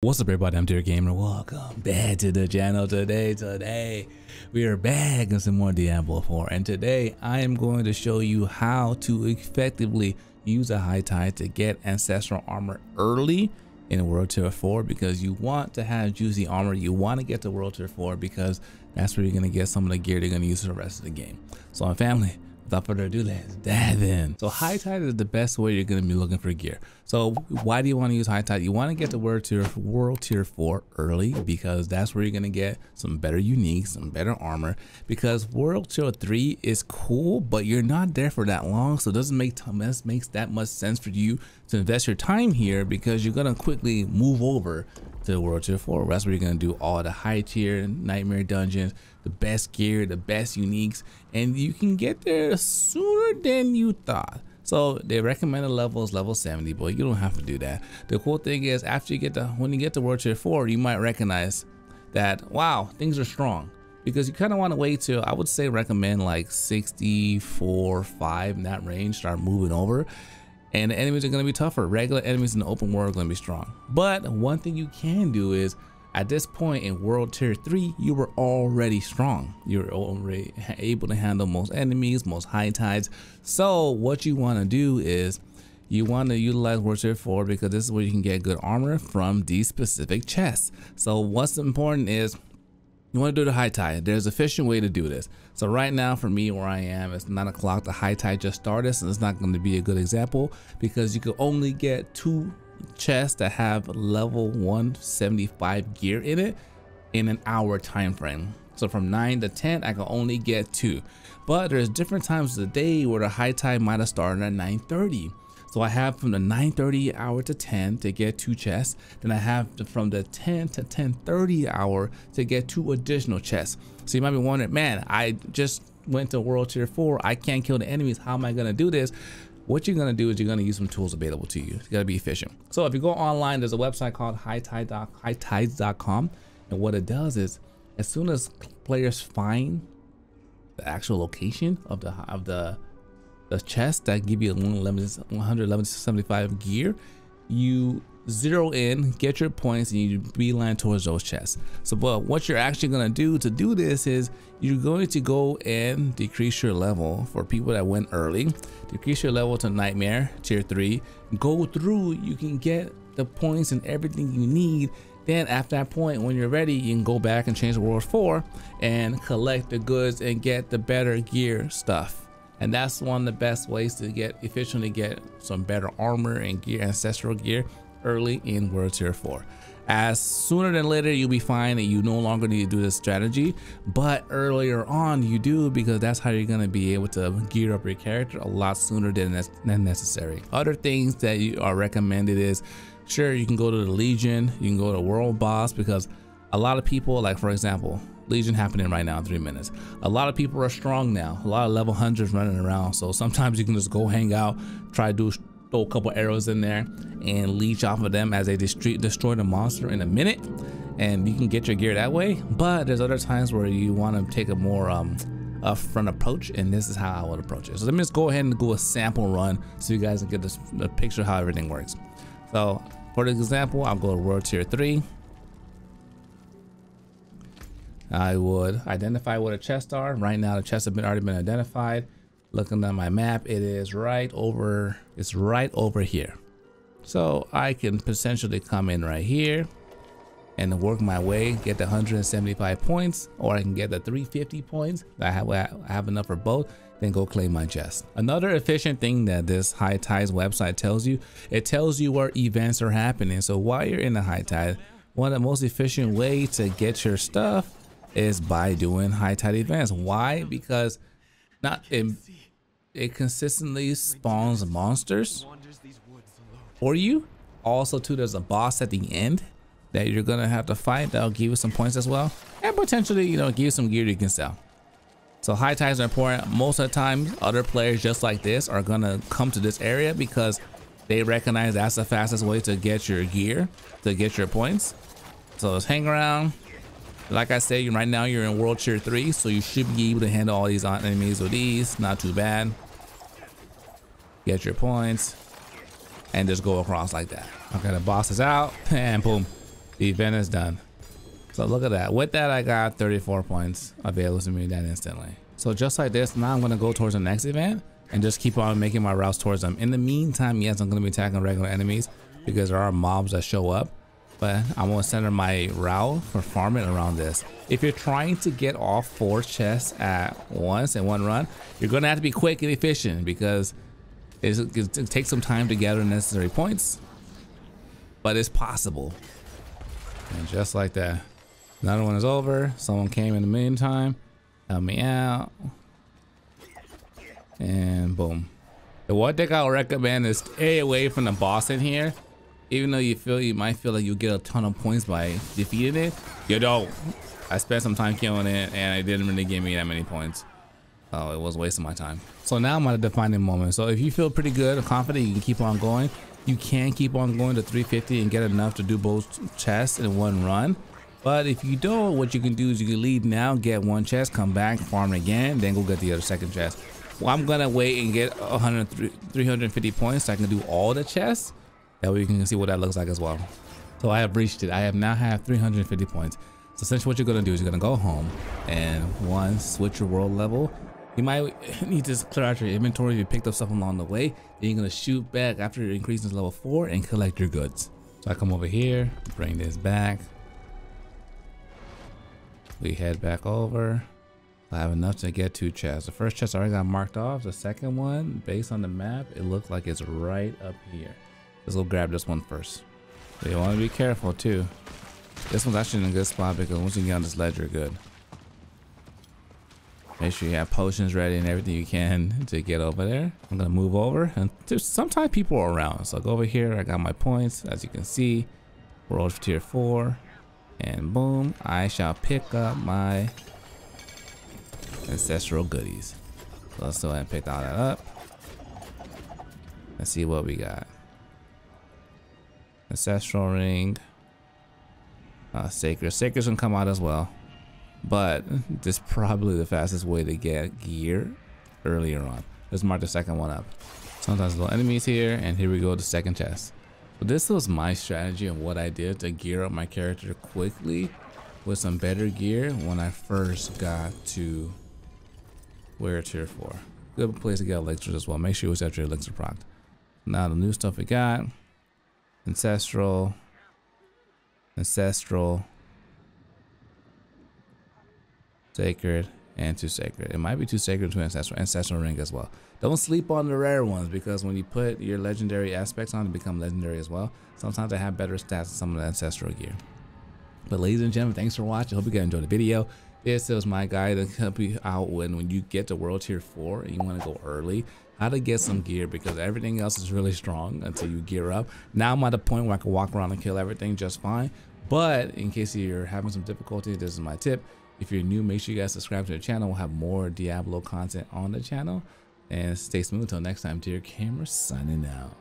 What's up everybody, I'm Dear Gamer. Welcome back to the channel. Today we are back in some more Diablo 4, and today I am going to show you how to effectively use a Helltide to get ancestral armor early in World Tier 4, because you want to have juicy armor. You want to get to World Tier 4 because that's where you're going to get some of the gear you're going to use for the rest of the game. So my family, without further ado, let's dive in. So Helltide is the best way you're going to be looking for gear. So why do you want to use Helltide? You want to get to World Tier 4 early, because that's where you're going to get some better uniques, some better armor. Because World Tier 3 is cool, but you're not there for that long, so it doesn't make that much sense for you to invest your time here, because you're going to quickly move over to World Tier 4. That's where you're going to do all the high tier nightmare dungeons, the best gear, the best uniques, and you can get there sooner than you thought. So they recommend a level is level 70, but you don't have to do that. The cool thing is, after you get to when you get to World Tier 4, you might recognize that wow, things are strong, because you kind of want to wait till, I would say recommend like 64, 5 in that range, start moving over. And the enemies are going to be tougher. Regular enemies in the open world are going to be strong. But one thing you can do is, at this point in World Tier 3, you were already strong. You're already able to handle most enemies, most Helltides. So what you want to do is, you want to utilize World Tier 4, because this is where you can get good armor from these specific chests. So what's important is, you want to do the Helltide. There's an efficient way to do this. So right now for me, where I am, it's 9 o'clock. The Helltide just started, so it's not going to be a good example, because you can only get 2 chests that have level 175 gear in it in an hour time frame. So from 9 to 10, I can only get 2. But there's different times of the day where the Helltide might have started at 9:30. So I have from the 9:30 hour to 10 to get 2 chests. Then I have from the 10 to 10:30 hour to get 2 additional chests. So you might be wondering, man, I just went to World Tier 4. I can't kill the enemies. How am I going to do this? What you're going to do is, you're going to use some tools available to you. You got to be efficient. So if you go online, there's a website called helltides.com. And what it does is, as soon as players find the actual location of the chest that give you 175 gear, you zero in, get your points, and you beeline towards those chests. So but what you're actually going to do this is, you're going to go and decrease your level. For people that went early, decrease your level to nightmare tier 3, go through, you can get the points and everything you need. Then after that point, when you're ready, you can go back and change the World 4 and collect the goods and get the better gear stuff. And that's one of the best ways to efficiently get some better armor and gear, ancestral gear, early in World Tier 4. As sooner than later, you'll be fine and you no longer need to do this strategy, but earlier on you do, because that's how you're going to be able to gear up your character a lot sooner than necessary. Other things that you are recommended is, sure, you can go to the Legion, you can go to World Boss, because a lot of people, like for example, Legion happening right now in 3 minutes. A lot of people are strong now. A lot of level 100s running around. So sometimes you can just go hang out, try to throw a couple arrows in there and leech off of them as they destroy the monster in a minute, and you can get your gear that way. But there's other times where you want to take a more upfront approach, and this is how I would approach it. So let me just go ahead and do a sample run so you guys can get the picture of how everything works. So for the example, I'll go to World Tier 3. I would identify where the chests are. Right now the chests have already been identified. Looking at my map, it is right over, it's right over here. So I can potentially come in right here and work my way, get the 175 points, or I can get the 350 points. I have enough for both, then go claim my chest. Another efficient thing that this Helltide's website tells you, it tells you where events are happening. So while you're in the Helltide, one of the most efficient ways to get your stuff is by doing Helltide events. Why? Because it consistently spawns monsters for you. Also too, there's a boss at the end that you're gonna have to fight that'll give you some points as well, and potentially, you know, give you some gear you can sell. So Helltides are important. Most of the time, other players just like this are gonna come to this area because they recognize that's the fastest way to get your gear, to get your points. So just hang around. Like I said, right now you're in World Tier 3, so you should be able to handle all these enemies with these. Not too bad. Get your points and just go across like that. Okay, the boss is out, and boom, The event is done. So look at that. With that, I got 34 points available to me that instantly. So just like this, now I'm going to go towards the next event and just keep on making my routes towards them. In the meantime, yes, I'm going to be attacking regular enemies because there are mobs that show up, but I'm going to center my route for farming around this. If you're trying to get all 4 chests at once in one run, you're going to have to be quick and efficient because it takes some time to gather necessary points, but it's possible. And just like that, another one is over. Someone came in the meantime, help me out, and boom. The one thing I would recommend is stay away from the boss in here. Even though you might feel like you get a ton of points by defeating it, you don't. I spent some time killing it and it didn't really give me that many points. Oh, it was wasting my time. So now I'm at a defining moment. So if you feel pretty good or confident, you can keep on going. You can keep on going to 350 and get enough to do both chests in one run. But if you don't, what you can do is you can leave now, get 1 chest, come back, farm again, then go get the other second chest. Well, I'm gonna wait and get 350 points so I can do all the chests. That way you can see what that looks like as well. So I have reached it. I have now have 350 points. So essentially what you're gonna do is you're gonna go home and switch your world level. You might need to clear out your inventory if you picked up stuff along the way. Then you're gonna shoot back after it increases level 4 and collect your goods. So I come over here, bring this back. We head back over. I have enough to get 2 chests. The first chest already got marked off. The second one, based on the map, it looks like it's right up here. Let's go grab this one first. So you want to be careful too. This one's actually in a good spot because once you get on this ledge, you're good. Make sure you have potions ready and everything you can to get over there. I'm gonna move over, and there's sometimes people are around. So I'll go over here. I got my points, as you can see. World tier 4, and boom, I shall pick up my ancestral goodies. So let's go ahead and pick all that up. Let's see what we got. Ancestral ring. Sacred. Sacred's gonna come out as well. But this is probably the fastest way to get gear earlier on. Let's mark the second one up. Sometimes little enemies here, and here we go, the second chest. So this was my strategy of what I did to gear up my character quickly with some better gear when I first got to Warrior tier 4. Good place to get elixirs as well. Make sure you always have your elixir proc. Now the new stuff we got. Ancestral. Sacred, and 2 sacred. It might be 2 sacred and 2 ancestral ring as well. Don't sleep on the rare ones because when you put your legendary aspects on, they become legendary as well. Sometimes they have better stats than some of the ancestral gear. But ladies and gentlemen, thanks for watching. I hope you guys enjoyed the video. This is my guide to help you out when you get to world tier 4 and you want to go early, how to get some gear, because everything else is really strong until you gear up. Now I'm at a point where I can walk around and kill everything just fine. But in case you're having some difficulty, this is my tip. If you're new, make sure you guys subscribe to the channel. We'll have more Diablo content on the channel. And stay smooth until next time. Dear Camera signing out.